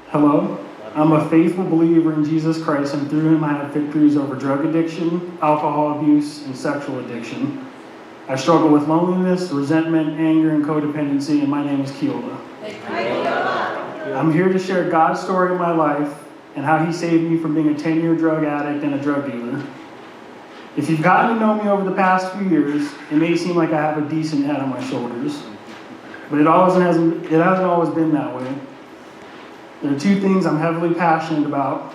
Hello, I'm a faithful believer in Jesus Christ, and through him I have victories over drug addiction, alcohol abuse, and sexual addiction. I struggle with loneliness, resentment, anger, and codependency, and my name is Keola. I'm here to share God's story of my life and how he saved me from being a 10-year drug addict and a drug dealer. If you've gotten to know me over the past few years, it may seem like I have a decent head on my shoulders, but it hasn't always been that way. There are two things I'm heavily passionate about,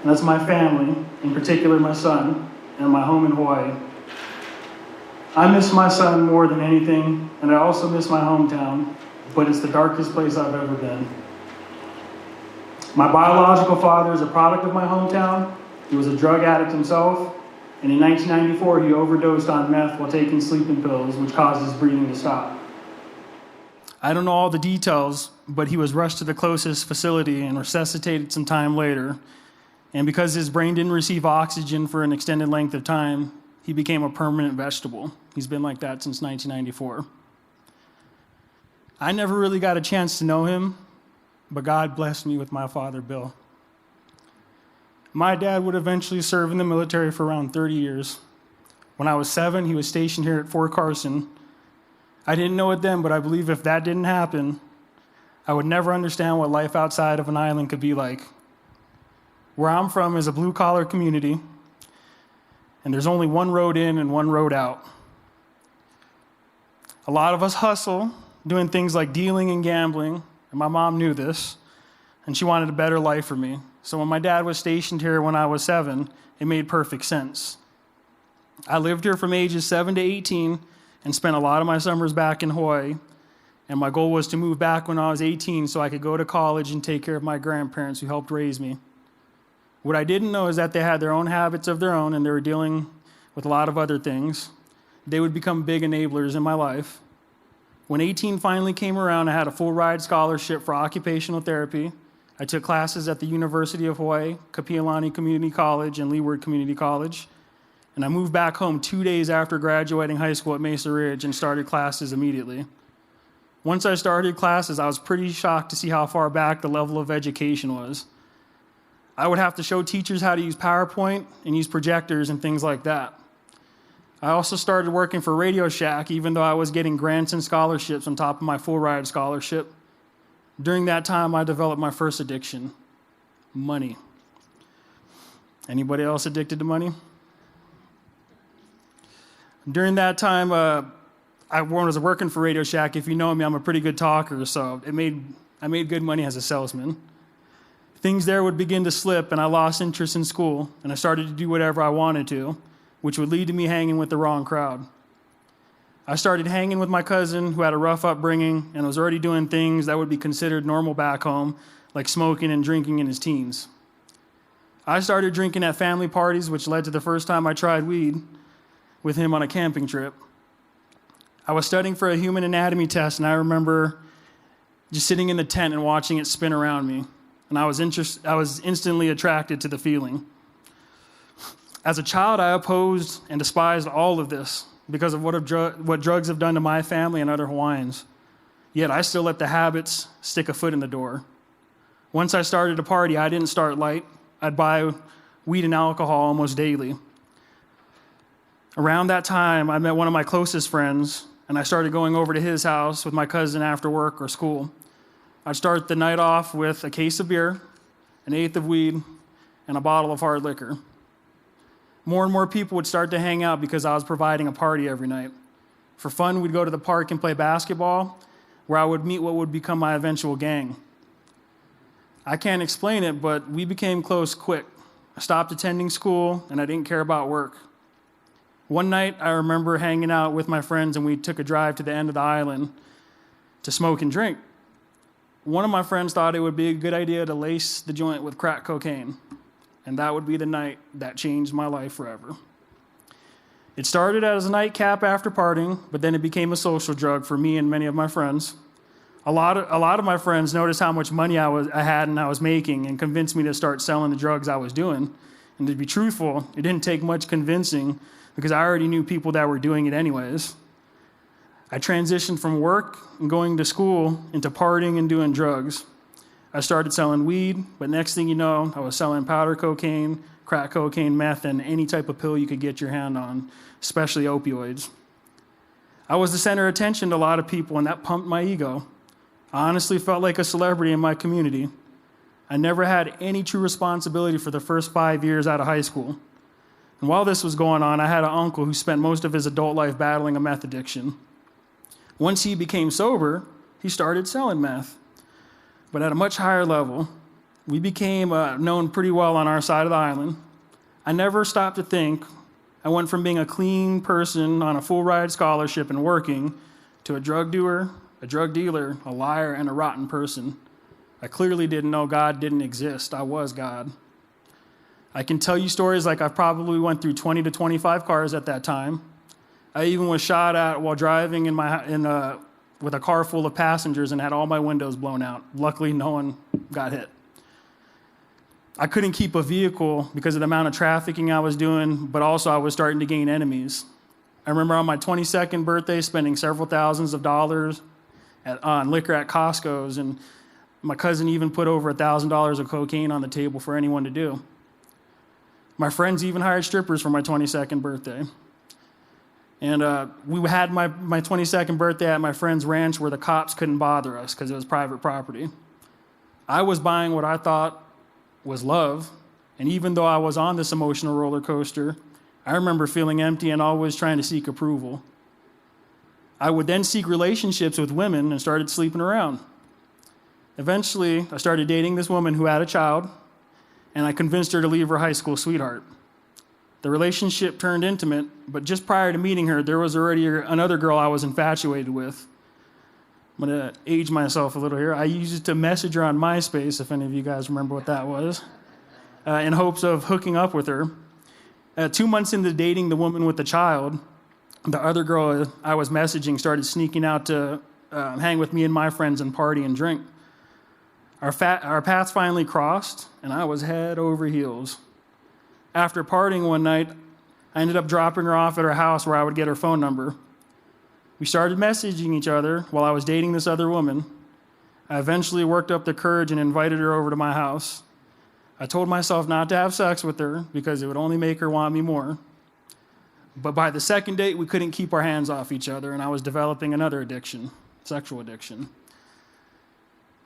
and that's my family, in particular my son, and my home in Hawaii. I miss my son more than anything, and I also miss my hometown, but it's the darkest place I've ever been. My biological father is a product of my hometown. He was a drug addict himself, and in 1994 he overdosed on meth while taking sleeping pills, which caused his breathing to stop. I don't know all the details, but he was rushed to the closest facility and resuscitated some time later. And because his brain didn't receive oxygen for an extended length of time, he became a permanent vegetable. He's been like that since 1994. I never really got a chance to know him, but God blessed me with my father, Bill. My dad would eventually serve in the military for around 30 years. When I was 7, he was stationed here at Fort Carson. I didn't know it then, but I believe if that didn't happen, I would never understand what life outside of an island could be like. Where I'm from is a blue-collar community, and there's only one road in and one road out. A lot of us hustle, doing things like dealing and gambling, and my mom knew this, and she wanted a better life for me. So when my dad was stationed here when I was 7, it made perfect sense. I lived here from ages 7 to 18, and spent a lot of my summers back in Hawaii. And my goal was to move back when I was 18 so I could go to college and take care of my grandparents who helped raise me. What I didn't know is that they had their own habits of their own and they were dealing with a lot of other things. They would become big enablers in my life. When 18 finally came around, I had a full ride scholarship for occupational therapy. I took classes at the University of Hawaii, Kapi'olani Community College, and Leeward Community College. And I moved back home 2 days after graduating high school at Mesa Ridge and started classes immediately. Once I started classes, I was pretty shocked to see how far back the level of education was. I would have to show teachers how to use PowerPoint and use projectors and things like that. I also started working for Radio Shack, even though I was getting grants and scholarships on top of my full ride scholarship. During that time, I developed my first addiction, money. Anybody else addicted to money? During that time, I was working for Radio Shack. If you know me, I'm a pretty good talker, so I made good money as a salesman. Things there would begin to slip, and I lost interest in school, and I started to do whatever I wanted to, which would lead to me hanging with the wrong crowd. I started hanging with my cousin who had a rough upbringing and was already doing things that would be considered normal back home, like smoking and drinking in his teens. I started drinking at family parties, which led to the first time I tried weed with him on a camping trip. I was studying for a human anatomy test, and I remember just sitting in the tent and watching it spin around me, and I was instantly attracted to the feeling. As a child, I opposed and despised all of this because of what drugs have done to my family and other Hawaiians. Yet I still let the habits stick a foot in the door. Once I started to party, I didn't start light. I'd buy weed and alcohol almost daily. Around that time, I met one of my closest friends, and I started going over to his house with my cousin after work or school. I'd start the night off with a case of beer, an eighth of weed, and a bottle of hard liquor. More and more people would start to hang out because I was providing a party every night. For fun, we'd go to the park and play basketball, where I would meet what would become my eventual gang. I can't explain it, but we became close quick. I stopped attending school, and I didn't care about work. One night, I remember hanging out with my friends, and we took a drive to the end of the island to smoke and drink. One of my friends thought it would be a good idea to lace the joint with crack cocaine, and that would be the night that changed my life forever. It started as a nightcap after partying, but then it became a social drug for me and many of my friends. A lot of my friends noticed how much money I had and I was making and convinced me to start selling the drugs I was doing. And to be truthful, it didn't take much convincing because I already knew people that were doing it anyways. I transitioned from work and going to school into partying and doing drugs. I started selling weed, but next thing you know, I was selling powder cocaine, crack cocaine, meth, and any type of pill you could get your hand on, especially opioids. I was the center of attention to a lot of people, and that pumped my ego. I honestly felt like a celebrity in my community. I never had any true responsibility for the first 5 years out of high school. And while this was going on, I had an uncle who spent most of his adult life battling a meth addiction. Once he became sober, he started selling meth, but at a much higher level. We became known pretty well on our side of the island. I never stopped to think. I went from being a clean person on a full ride scholarship and working to a drug doer, a drug dealer, a liar, and a rotten person. I clearly didn't know God didn't exist. I was God. I can tell you stories like I probably went through 20 to 25 cars at that time. I even was shot at while driving with a car full of passengers and had all my windows blown out. Luckily, no one got hit. I couldn't keep a vehicle because of the amount of trafficking I was doing, but also I was starting to gain enemies. I remember on my 22nd birthday spending several thousands of dollars on liquor at Costco's, and my cousin even put over $1,000 of cocaine on the table for anyone to do. My friends even hired strippers for my 22nd birthday. And we had my 22nd birthday at my friend's ranch where the cops couldn't bother us because it was private property. I was buying what I thought was love, and even though I was on this emotional roller coaster, I remember feeling empty and always trying to seek approval. I would then seek relationships with women and started sleeping around. Eventually, I started dating this woman who had a child, and I convinced her to leave her high school sweetheart. The relationship turned intimate, but just prior to meeting her, there was already another girl I was infatuated with. I'm going to age myself a little here. I used to message her on MySpace, if any of you guys remember what that was, in hopes of hooking up with her. 2 months into dating the woman with the child, the other girl I was messaging started sneaking out to hang with me and my friends and party and drink. Our paths finally crossed, and I was head over heels. After partying one night, I ended up dropping her off at her house where I would get her phone number. We started messaging each other while I was dating this other woman. I eventually worked up the courage and invited her over to my house. I told myself not to have sex with her because it would only make her want me more. But by the second date, we couldn't keep our hands off each other, and I was developing another addiction, sexual addiction.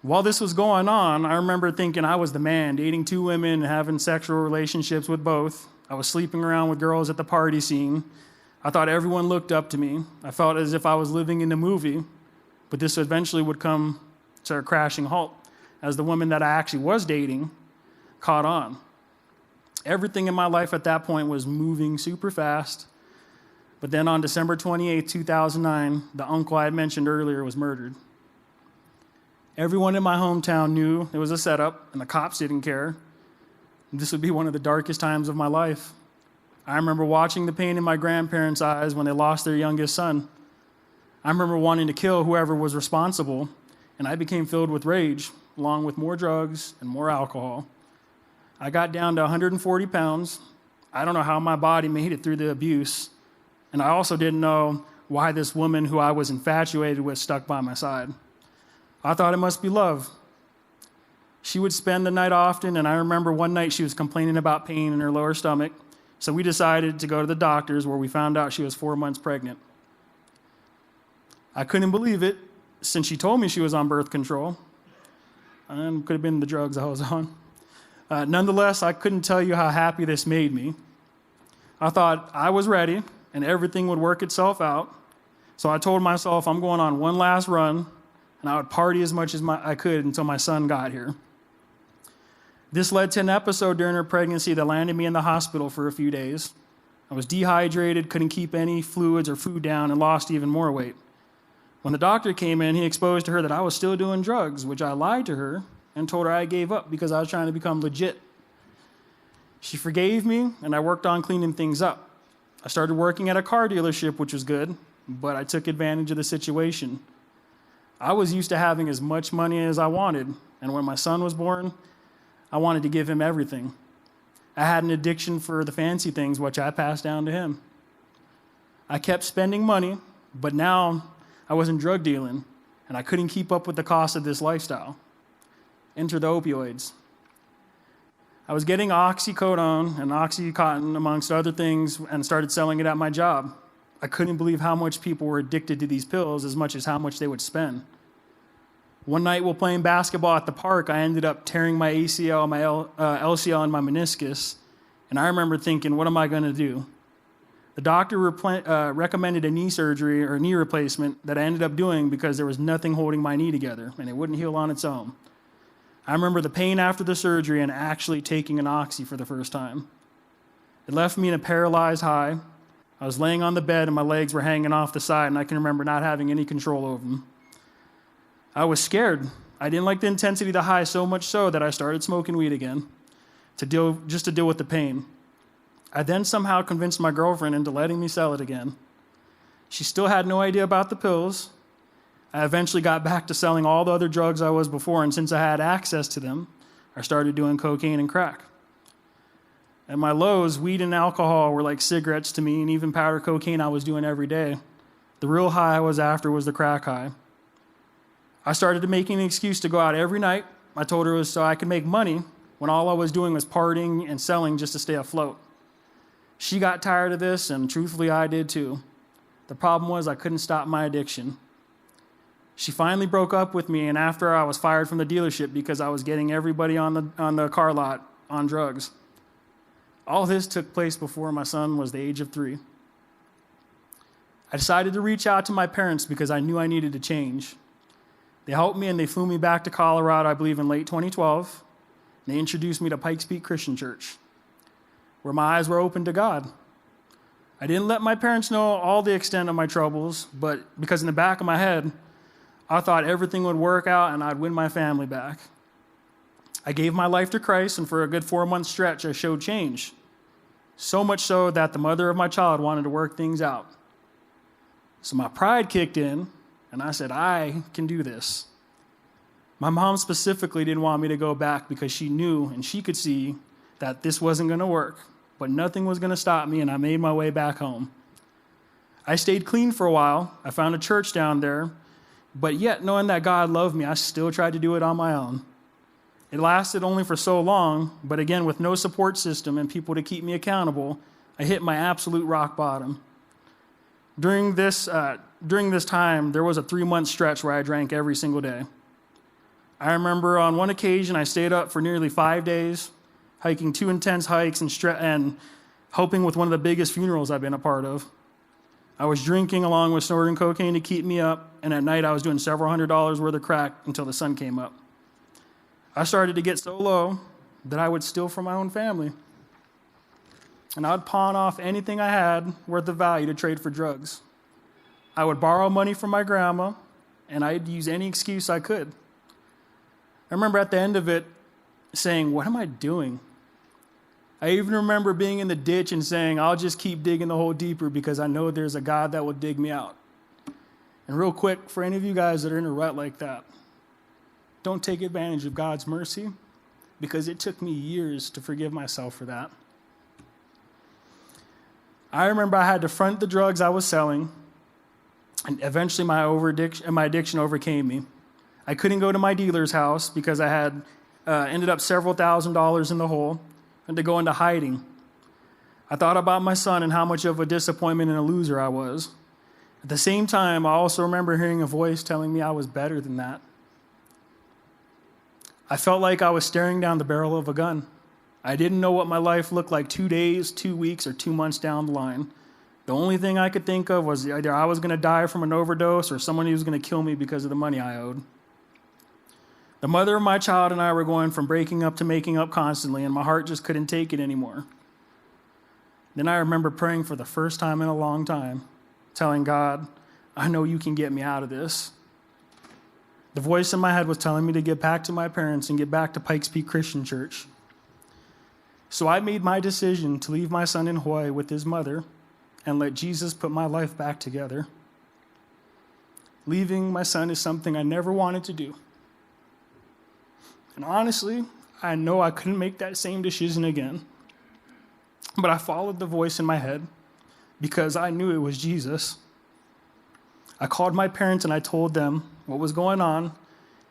While this was going on, I remember thinking I was the man, dating 2 women and having sexual relationships with both. I was sleeping around with girls at the party scene. I thought everyone looked up to me. I felt as if I was living in a movie, but this eventually would come to a crashing halt as the woman that I actually was dating caught on. Everything in my life at that point was moving super fast, but then on December 28, 2009, the uncle I had mentioned earlier was murdered. Everyone in my hometown knew it was a setup, and the cops didn't care. This would be one of the darkest times of my life. I remember watching the pain in my grandparents' eyes when they lost their youngest son. I remember wanting to kill whoever was responsible, and I became filled with rage, along with more drugs and more alcohol. I got down to 140 pounds. I don't know how my body made it through the abuse, and I also didn't know why this woman who I was infatuated with stuck by my side. I thought it must be love. She would spend the night often, and I remember one night she was complaining about pain in her lower stomach, so we decided to go to the doctors where we found out she was 4 months pregnant. I couldn't believe it since she told me she was on birth control. And could have been the drugs I was on. Nonetheless, I couldn't tell you how happy this made me. I thought I was ready and everything would work itself out. So I told myself I'm going on one last run, and I would party as much as I could until my son got here. This led to an episode during her pregnancy that landed me in the hospital for a few days. I was dehydrated, couldn't keep any fluids or food down, and lost even more weight. When the doctor came in, he exposed to her that I was still doing drugs, which I lied to her and told her I gave up because I was trying to become legit. She forgave me, and I worked on cleaning things up. I started working at a car dealership, which was good, but I took advantage of the situation. I was used to having as much money as I wanted, and when my son was born, I wanted to give him everything. I had an addiction for the fancy things, which I passed down to him. I kept spending money, but now I wasn't drug dealing, and I couldn't keep up with the cost of this lifestyle. Enter the opioids. I was getting oxycodone and oxycontin, amongst other things, and started selling it at my job. I couldn't believe how much people were addicted to these pills as much as how much they would spend. One night while playing basketball at the park, I ended up tearing my ACL, my LCL, and my meniscus. And I remember thinking, what am I going to do? The doctor recommended a knee surgery or knee replacement that I ended up doing because there was nothing holding my knee together, and it wouldn't heal on its own. I remember the pain after the surgery and actually taking an oxy for the first time. It left me in a paralyzed high. I was laying on the bed and my legs were hanging off the side, and I can remember not having any control over them. I was scared. I didn't like the intensity of the high, so much so that I started smoking weed again to deal with the pain. I then somehow convinced my girlfriend into letting me sell it again. She still had no idea about the pills. I eventually got back to selling all the other drugs I was before, and since I had access to them, I started doing cocaine and crack. At my lows, weed and alcohol were like cigarettes to me, and even powder cocaine I was doing every day. The real high I was after was the crack high. I started making an excuse to go out every night. I told her it was so I could make money when all I was doing was partying and selling just to stay afloat. She got tired of this, and truthfully, I did too. The problem was I couldn't stop my addiction. She finally broke up with me, and after I was fired from the dealership because I was getting everybody on the car lot on drugs. All this took place before my son was the age of 3. I decided to reach out to my parents because I knew I needed to change. They helped me and they flew me back to Colorado, I believe in late 2012. They introduced me to Pikes Peak Christian Church, where my eyes were open to God. I didn't let my parents know all the extent of my troubles, but because in the back of my head, I thought everything would work out and I'd win my family back. I gave my life to Christ, and for a good 4-month stretch, I showed change. So much so that the mother of my child wanted to work things out. So my pride kicked in, and I said, I can do this. My mom specifically didn't want me to go back because she knew and she could see that this wasn't going to work, but nothing was going to stop me, and I made my way back home. I stayed clean for a while. I found a church down there, but yet knowing that God loved me, I still tried to do it on my own. It lasted only for so long, but again, with no support system and people to keep me accountable, I hit my absolute rock bottom. During this time, there was a 3-month stretch where I drank every single day. I remember on one occasion, I stayed up for nearly 5 days, hiking 2 intense hikes and helping with one of the biggest funerals I've been a part of. I was drinking along with snorting cocaine to keep me up, and at night I was doing several $100s worth of crack until the sun came up. I started to get so low that I would steal from my own family. And I'd pawn off anything I had worth of value to trade for drugs. I would borrow money from my grandma, and I'd use any excuse I could. I remember at the end of it saying, what am I doing? I even remember being in the ditch and saying, I'll just keep digging the hole deeper because I know there's a God that will dig me out. And real quick, for any of you guys that are in a rut like that, don't take advantage of God's mercy because it took me years to forgive myself for that. I remember I had to front the drugs I was selling, and eventually my addiction overcame me. I couldn't go to my dealer's house because I had ended up several $1,000s in the hole and to go into hiding. I thought about my son and how much of a disappointment and a loser I was. At the same time, I also remember hearing a voice telling me I was better than that. I felt like I was staring down the barrel of a gun. I didn't know what my life looked like 2 days, 2 weeks, or 2 months down the line. The only thing I could think of was either I was going to die from an overdose or someone was going to kill me because of the money I owed. The mother of my child and I were going from breaking up to making up constantly, and my heart just couldn't take it anymore. Then I remember praying for the first time in a long time, telling God, I know you can get me out of this. The voice in my head was telling me to get back to my parents and get back to Pikes Peak Christian Church. So I made my decision to leave my son in Hawaii with his mother and let Jesus put my life back together. Leaving my son is something I never wanted to do. And honestly, I know I couldn't make that same decision again. But I followed the voice in my head because I knew it was Jesus. I called my parents and I told them what was going on,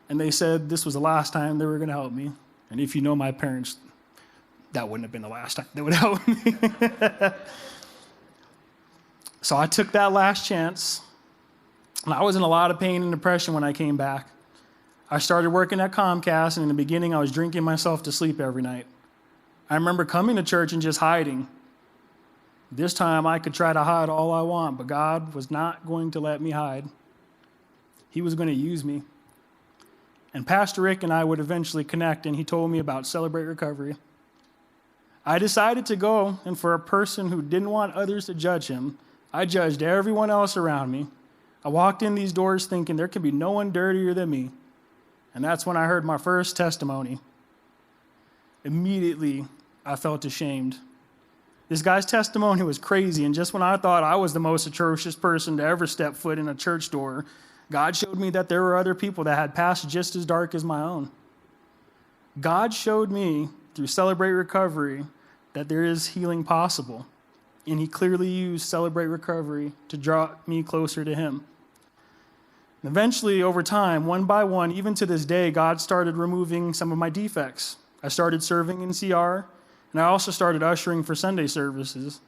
And they said this was the last time they were going to help me. And if you know my parents, that wouldn't have been the last time they would help me. So I took that last chance. And I was in a lot of pain and depression when I came back. I started working at Comcast, and in the beginning, I was drinking myself to sleep every night. I remember coming to church and just hiding. This time, I could try to hide all I want, but God was not going to let me hide. He was going to use me. And Pastor Rick and I would eventually connect, and he told me about Celebrate Recovery. I decided to go, and for a person who didn't want others to judge him, I judged everyone else around me. I walked in these doors thinking there could be no one dirtier than me. And that's when I heard my first testimony. Immediately, I felt ashamed. This guy's testimony was crazy, and just when I thought I was the most atrocious person to ever step foot in a church door, God showed me that there were other people that had passed just as dark as my own. God showed me through Celebrate Recovery that there is healing possible, and he clearly used Celebrate Recovery to draw me closer to him. And eventually, over time, one by one, even to this day, God started removing some of my defects. I started serving in CR, and I also started ushering for Sunday services.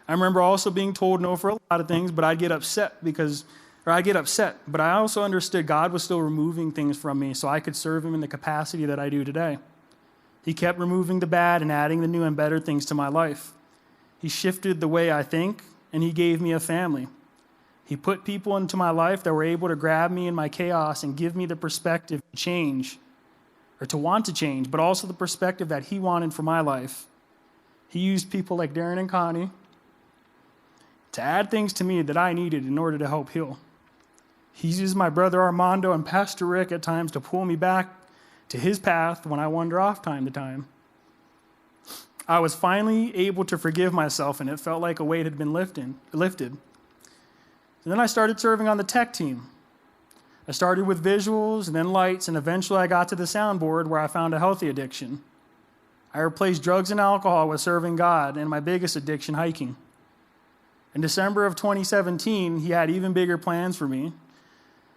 I remember also being told no for a lot of things, but I'd get upset, but I also understood God was still removing things from me so I could serve him in the capacity that I do today. He kept removing the bad and adding the new and better things to my life. He shifted the way I think, and he gave me a family. He put people into my life that were able to grab me in my chaos and give me the perspective to change, or to want to change, but also the perspective that he wanted for my life. He used people like Darren and Connie to add things to me that I needed in order to help heal. He used my brother Armando and Pastor Rick at times to pull me back to his path when I wander off time to time. I was finally able to forgive myself, and it felt like a weight had been lifted. And then I started serving on the tech team. I started with visuals and then lights, and eventually I got to the soundboard where I found a healthy addiction. I replaced drugs and alcohol with serving God, and my biggest addiction, hiking. In December of 2017, he had even bigger plans for me.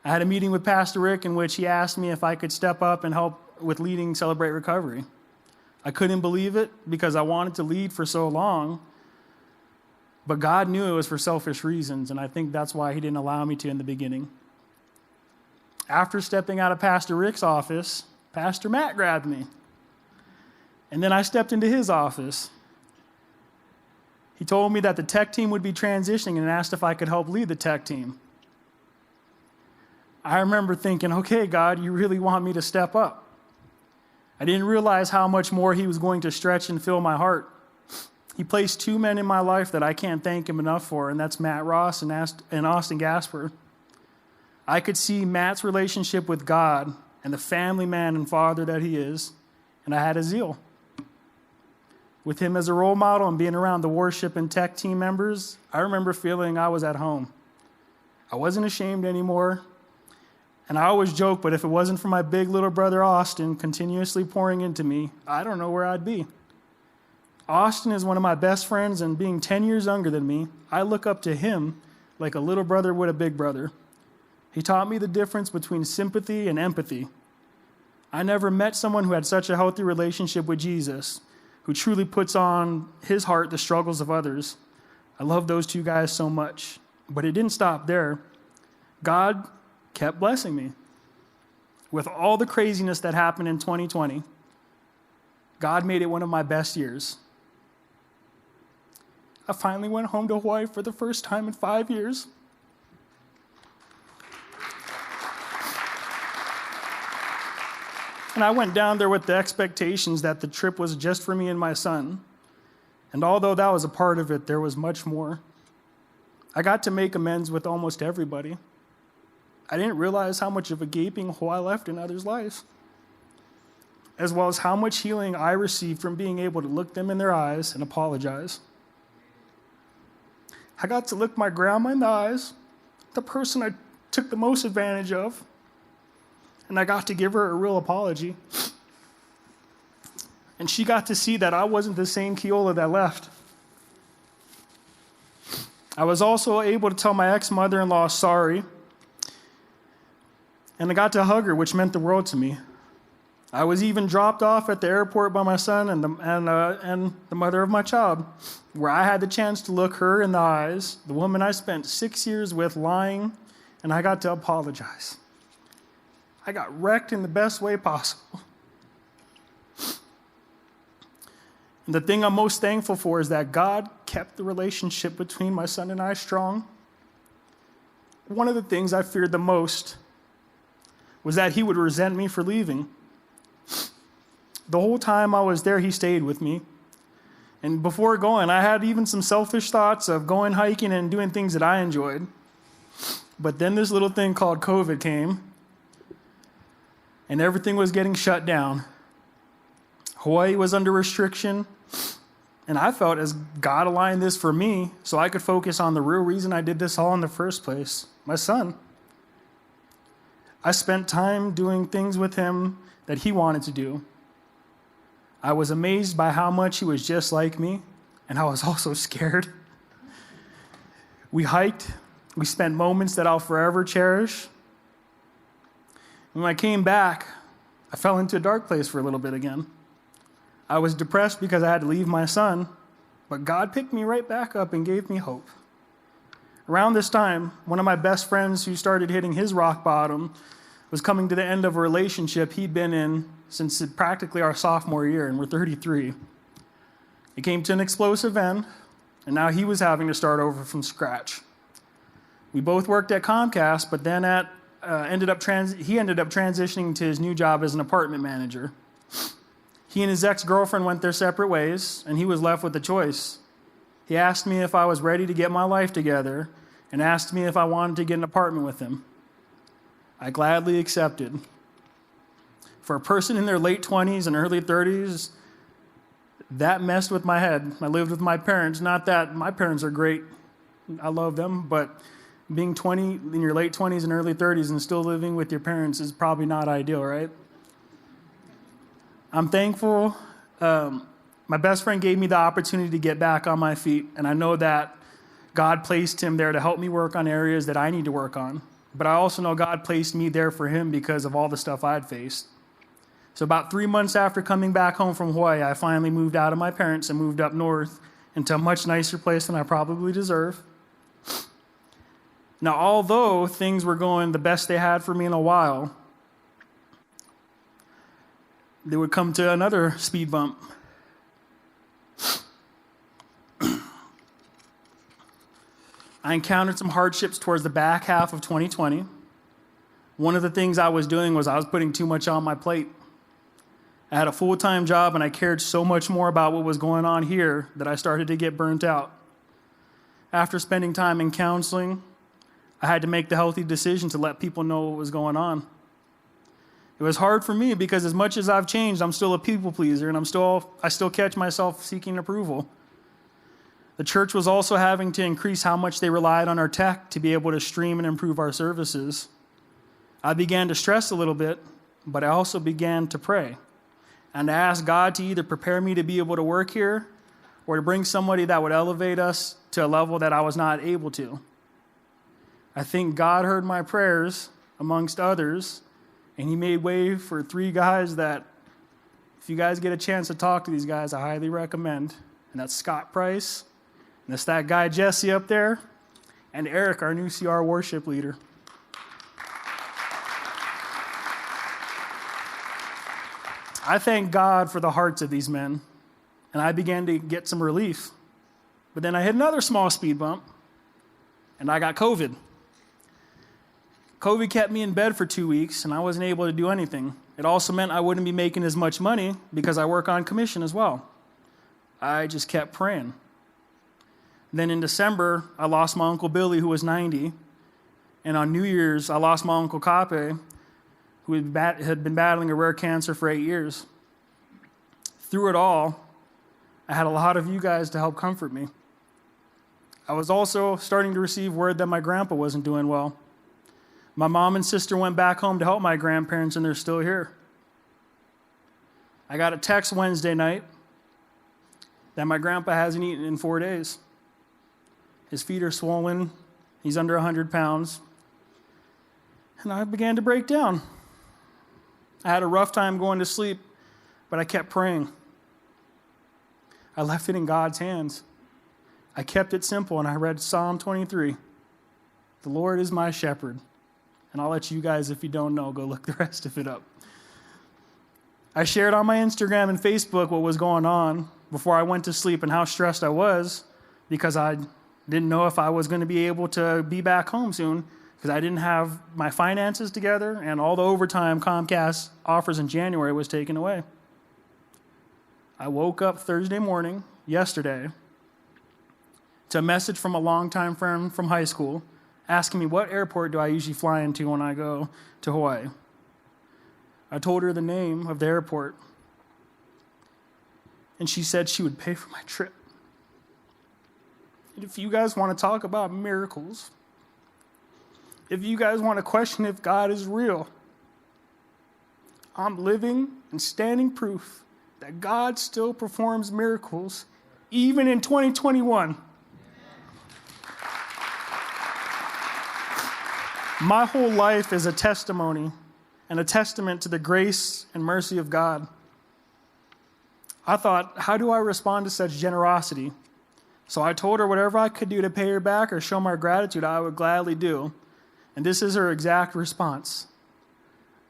I had a meeting with Pastor Rick in which he asked me if I could step up and help with leading Celebrate Recovery. I couldn't believe it because I wanted to lead for so long, but God knew it was for selfish reasons, and I think that's why he didn't allow me to in the beginning. After stepping out of Pastor Rick's office, Pastor Matt grabbed me. And then I stepped into his office. He told me that the tech team would be transitioning and asked if I could help lead the tech team. I remember thinking, okay, God, you really want me to step up. I didn't realize how much more he was going to stretch and fill my heart. He placed two men in my life that I can't thank him enough for, and that's Matt Ross and Austin Gasper. I could see Matt's relationship with God and the family man and father that he is, and I had a zeal. With him as a role model and being around the worship and tech team members, I remember feeling I was at home. I wasn't ashamed anymore, and I always joke, but if it wasn't for my big little brother Austin continuously pouring into me, I don't know where I'd be. Austin is one of my best friends, and being 10 years younger than me, I look up to him like a little brother would a big brother. He taught me the difference between sympathy and empathy. I never met someone who had such a healthy relationship with Jesus, who truly puts on his heart the struggles of others. I love those two guys so much. But it didn't stop there. God kept blessing me. With all the craziness that happened in 2020, God made it one of my best years. I finally went home to Hawaii for the first time in 5 years. And I went down there with the expectations that the trip was just for me and my son. And although that was a part of it, there was much more. I got to make amends with almost everybody. I didn't realize how much of a gaping hole I left in others' lives, as well as how much healing I received from being able to look them in their eyes and apologize. I got to look my grandma in the eyes, the person I took the most advantage of, and I got to give her a real apology. And she got to see that I wasn't the same Keola that left. I was also able to tell my ex-mother-in-law sorry. And I got to hug her, which meant the world to me. I was even dropped off at the airport by my son and the mother of my child, where I had the chance to look her in the eyes, the woman I spent 6 years with lying, and I got to apologize. I got wrecked in the best way possible. And the thing I'm most thankful for is that God kept the relationship between my son and I strong. One of the things I feared the most was that he would resent me for leaving. The whole time I was there, he stayed with me. And before going, I had even some selfish thoughts of going hiking and doing things that I enjoyed. But then this little thing called COVID came, and everything was getting shut down. Hawaii was under restriction, and I felt as God aligned this for me so I could focus on the real reason I did this all in the first place, my son. I spent time doing things with him that he wanted to do. I was amazed by how much he was just like me, and I was also scared. We hiked. We spent moments that I'll forever cherish. When I came back, I fell into a dark place for a little bit again. I was depressed because I had to leave my son, but God picked me right back up and gave me hope. Around this time, one of my best friends who started hitting his rock bottom was coming to the end of a relationship he'd been in since practically our sophomore year, and we're 33. It came to an explosive end, and now he was having to start over from scratch. We both worked at Comcast, but then he ended up transitioning to his new job as an apartment manager. He and his ex-girlfriend went their separate ways, and he was left with a choice. He asked me if I was ready to get my life together, and asked me if I wanted to get an apartment with him. I gladly accepted. For a person in their late 20s and early 30s, that messed with my head. I lived with my parents. Not that my parents are great. I love them, but being 20 in your late 20s and early 30s and still living with your parents is probably not ideal, right? I'm thankful. My best friend gave me the opportunity to get back on my feet, and I know that God placed him there to help me work on areas that I need to work on. But I also know God placed me there for him because of all the stuff I'd faced. So about 3 months after coming back home from Hawaii, I finally moved out of my parents and moved up north into a much nicer place than I probably deserve. Now, although things were going the best they had for me in a while, they would come to another speed bump. I encountered some hardships towards the back half of 2020. One of the things I was doing was I was putting too much on my plate. I had a full-time job, and I cared so much more about what was going on here that I started to get burnt out. After spending time in counseling, I had to make the healthy decision to let people know what was going on. It was hard for me because as much as I've changed, I'm still a people pleaser, and I still catch myself seeking approval. The church was also having to increase how much they relied on our tech to be able to stream and improve our services. I began to stress a little bit, but I also began to pray and to ask God to either prepare me to be able to work here or to bring somebody that would elevate us to a level that I was not able to. I think God heard my prayers, amongst others, and he made way for 3 guys that, if you guys get a chance to talk to these guys, I highly recommend. And that's Scott Price, and that's that guy Jesse up there, and Eric, our new CR worship leader. I thank God for the hearts of these men, and I began to get some relief. But then I hit another small speed bump, and I got COVID. COVID kept me in bed for 2 weeks, and I wasn't able to do anything. It also meant I wouldn't be making as much money because I work on commission as well. I just kept praying. Then in December, I lost my Uncle Billy, who was 90. And on New Year's, I lost my Uncle Kape, who had been battling a rare cancer for 8 years. Through it all, I had a lot of you guys to help comfort me. I was also starting to receive word that my grandpa wasn't doing well. My mom and sister went back home to help my grandparents, and they're still here. I got a text Wednesday night that my grandpa hasn't eaten in 4 days. His feet are swollen. He's under 100 pounds. And I began to break down. I had a rough time going to sleep, but I kept praying. I left it in God's hands. I kept it simple, and I read Psalm 23. The Lord is my shepherd. And I'll let you guys, if you don't know, go look the rest of it up. I shared on my Instagram and Facebook what was going on before I went to sleep and how stressed I was because I didn't know if I was going to be able to be back home soon because I didn't have my finances together and all the overtime Comcast offers in January was taken away. I woke up Thursday morning, yesterday, to a message from a longtime friend from high school asking me what airport do I usually fly into when I go to Hawaii. I told her the name of the airport, and she said she would pay for my trip. And if you guys want to talk about miracles, if you guys want to question if God is real, I'm living and standing proof that God still performs miracles even in 2021. My whole life is a testimony and a testament to the grace and mercy of God. I thought, how do I respond to such generosity? So I told her whatever I could do to pay her back or show my gratitude, I would gladly do. And this is her exact response.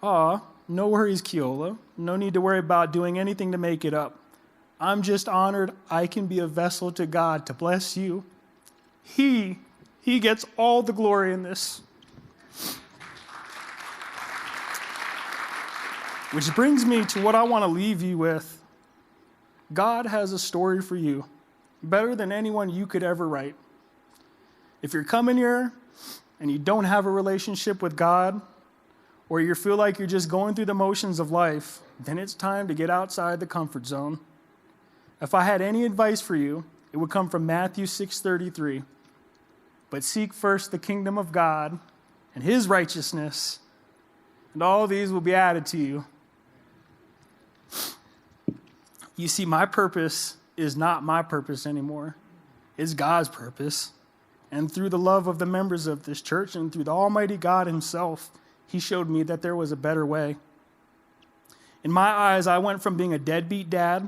No worries, Keola. No need to worry about doing anything to make it up. I'm just honored I can be a vessel to God to bless you. He gets all the glory in this. Which brings me to what I want to leave you with. God has a story for you, better than anyone you could ever write. If you're coming here and you don't have a relationship with God, or you feel like you're just going through the motions of life, then it's time to get outside the comfort zone. If I had any advice for you, it would come from Matthew 6:33. But seek first the kingdom of God and his righteousness, and all these will be added to you. You see, my purpose is not my purpose anymore. It's God's purpose. And through the love of the members of this church and through the Almighty God himself, he showed me that there was a better way. In my eyes, I went from being a deadbeat dad,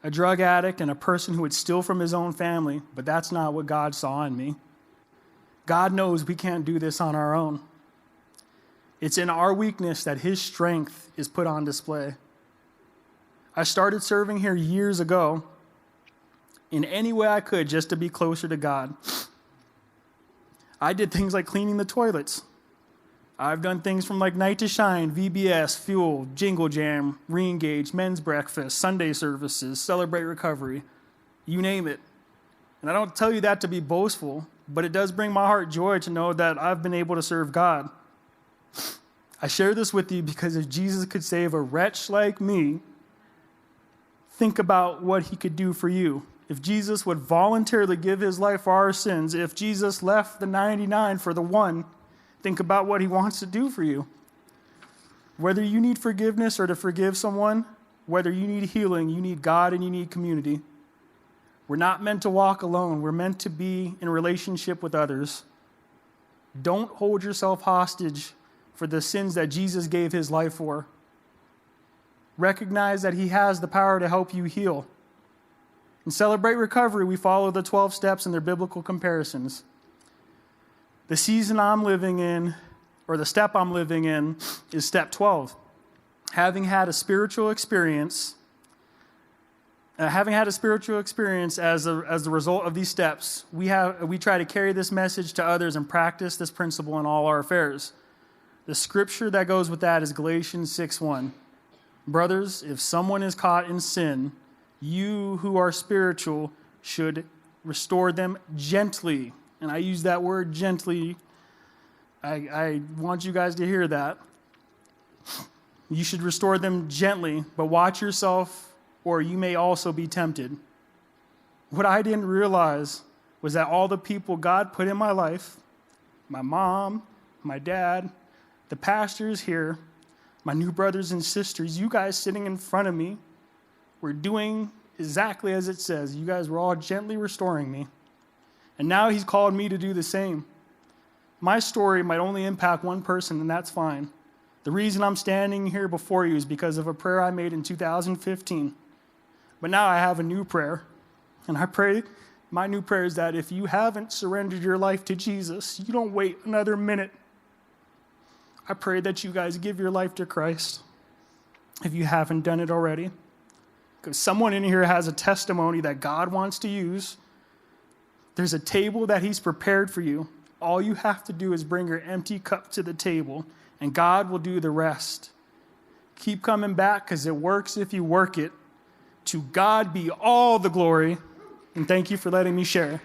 a drug addict, and a person who would steal from his own family, but that's not what God saw in me. God knows we can't do this on our own. It's in our weakness that his strength is put on display. I started serving here years ago in any way I could just to be closer to God. I did things like cleaning the toilets. I've done things from like Night to Shine, VBS, Fuel, Jingle Jam, Reengage, Men's Breakfast, Sunday services, Celebrate Recovery, you name it. And I don't tell you that to be boastful, but it does bring my heart joy to know that I've been able to serve God. I share this with you because if Jesus could save a wretch like me, think about what he could do for you. If Jesus would voluntarily give his life for our sins, if Jesus left the 99 for the one, think about what he wants to do for you. Whether you need forgiveness or to forgive someone, whether you need healing, you need God and you need community. We're not meant to walk alone. We're meant to be in relationship with others. Don't hold yourself hostage for the sins that Jesus gave his life for. Recognize that he has the power to help you heal. In Celebrate Recovery, we follow the 12 steps and their biblical comparisons. The season I'm living in, or the step I'm living in, is step 12. Having had a spiritual experience as the result of these steps, we try to carry this message to others and practice this principle in all our affairs. The scripture that goes with that is Galatians 6:1. Brothers, if someone is caught in sin, you who are spiritual should restore them gently. And I use that word gently. I want you guys to hear that. You should restore them gently, but watch yourself, or you may also be tempted. What I didn't realize was that all the people God put in my life, my mom, my dad, the pastors here, my new brothers and sisters, you guys sitting in front of me, were doing exactly as it says. You guys were all gently restoring me. And now he's called me to do the same. My story might only impact one person, and that's fine. The reason I'm standing here before you is because of a prayer I made in 2015. But now I have a new prayer, and my new prayer is that if you haven't surrendered your life to Jesus, you don't wait another minute. I pray that you guys give your life to Christ if you haven't done it already. Because someone in here has a testimony that God wants to use. There's a table that he's prepared for you. All you have to do is bring your empty cup to the table, and God will do the rest. Keep coming back because it works if you work it. To God be all the glory, and thank you for letting me share.